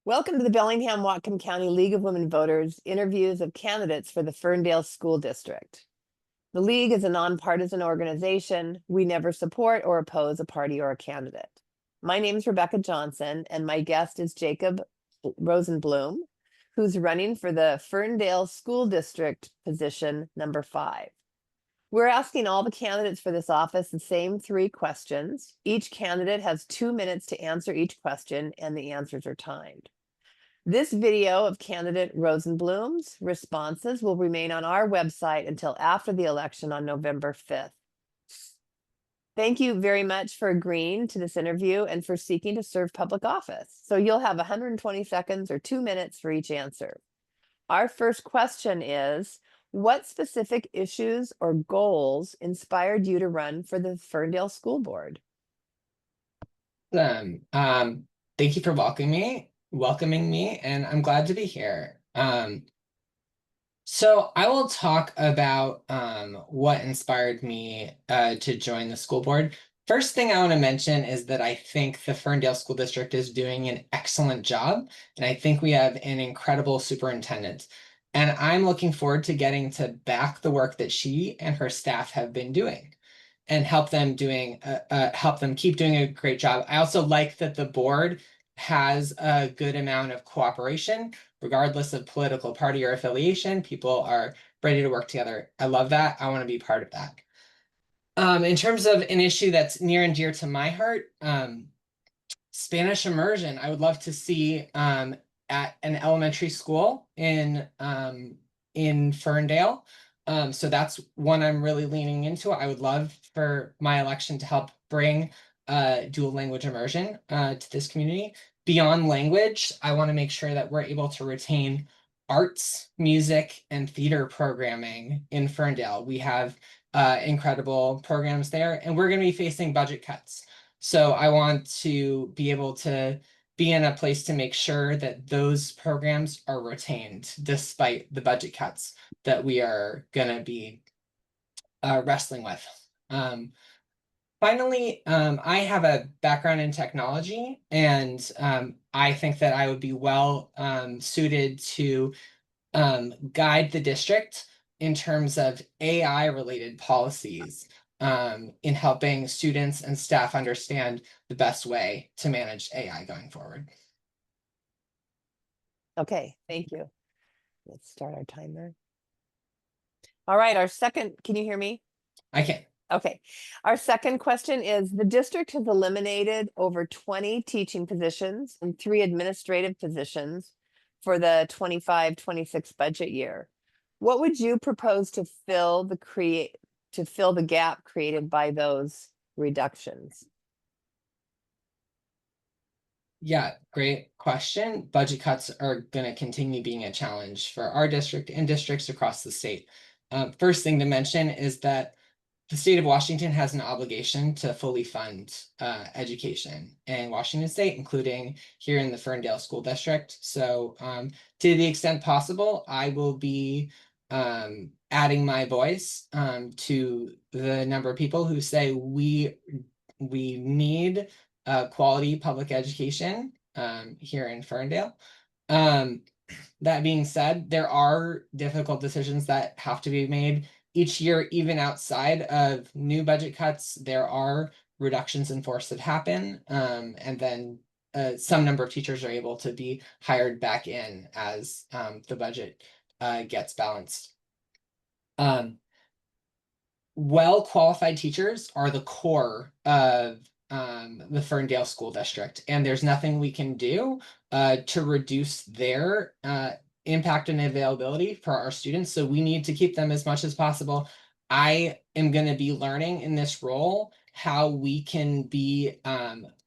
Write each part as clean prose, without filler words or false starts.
Welcome to the Bellingham-Whatcom County League of Women Voters interviews of candidates for the Ferndale School District. The League is a nonpartisan organization. We never support or oppose a party or a candidate. My name is Rebecca Johnson, and my guest is Jacob Roseblum, who's running for the Ferndale School District position number 5. We're asking all the candidates for this office the same 3 questions. Each candidate has 2 minutes to answer each question, and the answers are timed. This video of candidate Roseblum's responses will remain on our website until after the election on November 5th. Thank you very much for agreeing to this interview and for seeking to serve public office. So you'll have 120 seconds or 2 minutes for each answer. Our first question is, what specific issues or goals inspired you to run for the Ferndale School Board? Thank you for welcoming me, and I'm glad to be here. So I will talk about what inspired me to join the school board. First thing I want to mention is that I think the Ferndale School District is doing an excellent job, and I think we have an incredible superintendent. And I'm looking forward to getting to back the work that she and her staff have been doing and help them keep doing a great job. I also like that the board has a good amount of cooperation, regardless of political party or affiliation. People are ready to work together. I love that. I want to be part of that. In terms of an issue that's near and dear to my heart, Spanish immersion. I would love to see at an elementary school in Ferndale. So that's one I'm really leaning into. I would love for my election to help bring dual language immersion to this community. Beyond language, I want to make sure that we're able to retain arts, music, and theater programming in Ferndale. We have incredible programs there, and we're going to be facing budget cuts. So I want to be able to be in a place to make sure that those programs are retained despite the budget cuts that we are going to be wrestling with. Finally, I have a background in technology, and I think that I would be well suited to guide the district in terms of AI-related policies in helping students and staff understand the best way to manage AI going forward. Okay, thank you. Let's start our timer. All right, can you hear me? I can. Okay. Our second question is, the district has eliminated over 20 teaching positions and 3 administrative positions for the 25-26 budget year. What would you propose to fill the gap created by those reductions? Yeah, great question. Budget cuts are going to continue being a challenge for our district and districts across the state. First thing to mention is that the state of Washington has an obligation to fully fund education in Washington State, including here in the Ferndale School District. So to the extent possible, I will be adding my voice to the number of people who say we need quality public education here in Ferndale. That being said, there are difficult decisions that have to be made each year. Even outside of new budget cuts, there are reductions in force that happen, and then some number of teachers are able to be hired back in as the budget gets balanced. Well-qualified teachers are the core of the Ferndale School District, and there's nothing we can do to reduce their impact and availability for our students. So we need to keep them as much as possible. I am going to be learning in this role how we can be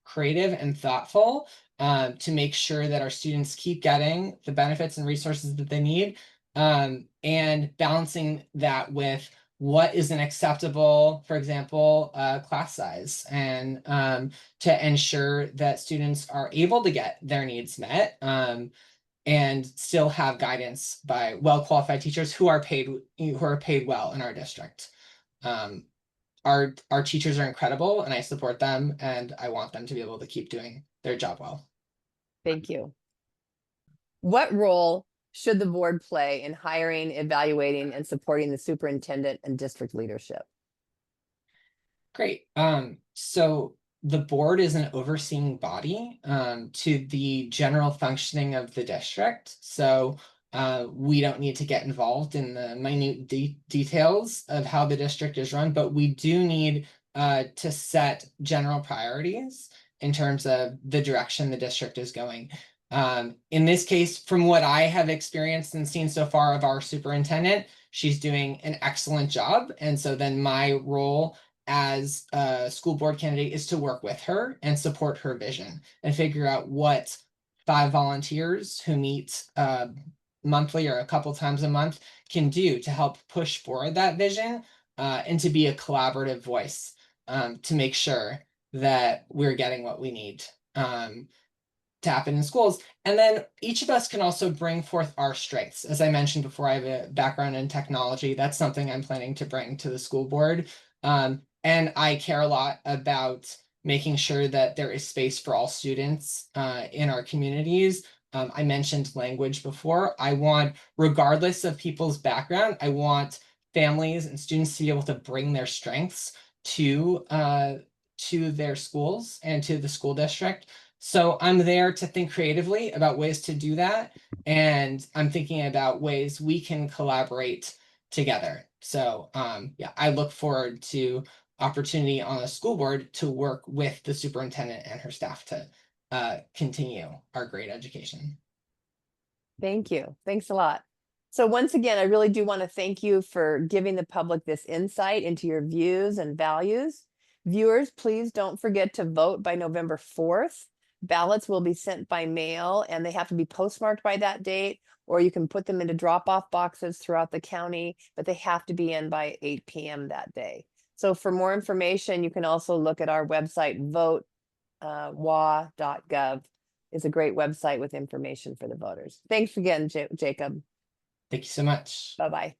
creative and thoughtful to make sure that our students keep getting the benefits and resources that they need, and balancing that with what is an acceptable, for example, class size, and to ensure that students are able to get their needs met and still have guidance by well-qualified teachers who are paid well in our district. Our teachers are incredible, and I support them, and I want them to be able to keep doing their job well. Thank you. What role should the board play in hiring, evaluating, and supporting the superintendent and district leadership? Great. So the board is an overseeing body to the general functioning of the district. So we don't need to get involved in the minute details of how the district is run, but we do need to set general priorities in terms of the direction the district is going. In this case, from what I have experienced and seen so far of our superintendent, she's doing an excellent job. And so then my role as a school board candidate is to work with her and support her vision and figure out what 5 volunteers who meet monthly or a couple times a month can do to help push forward that vision and to be a collaborative voice to make sure that we're getting what we need to happen in schools. And then each of us can also bring forth our strengths. As I mentioned before, I have a background in technology. That's something I'm planning to bring to the school board. And I care a lot about making sure that there is space for all students in our communities. I mentioned language before. I want, regardless of people's background, I want families and students to be able to bring their strengths to their schools and to the school district. So I'm there to think creatively about ways to do that. And I'm thinking about ways we can collaborate together. So yeah, I look forward to opportunity on the school board to work with the superintendent and her staff to continue our great education. Thank you. Thanks a lot. So once again, I really do want to thank you for giving the public this insight into your views and values. Viewers, please don't forget to vote by November 4th. Ballots will be sent by mail and they have to be postmarked by that date, or you can put them into drop-off boxes throughout the county, but they have to be in by 8 p.m. that day. So for more information, you can also look at our website, vote.wa.gov is a great website with information for the voters. Thanks again, Jacob. Thank you so much. Bye-bye.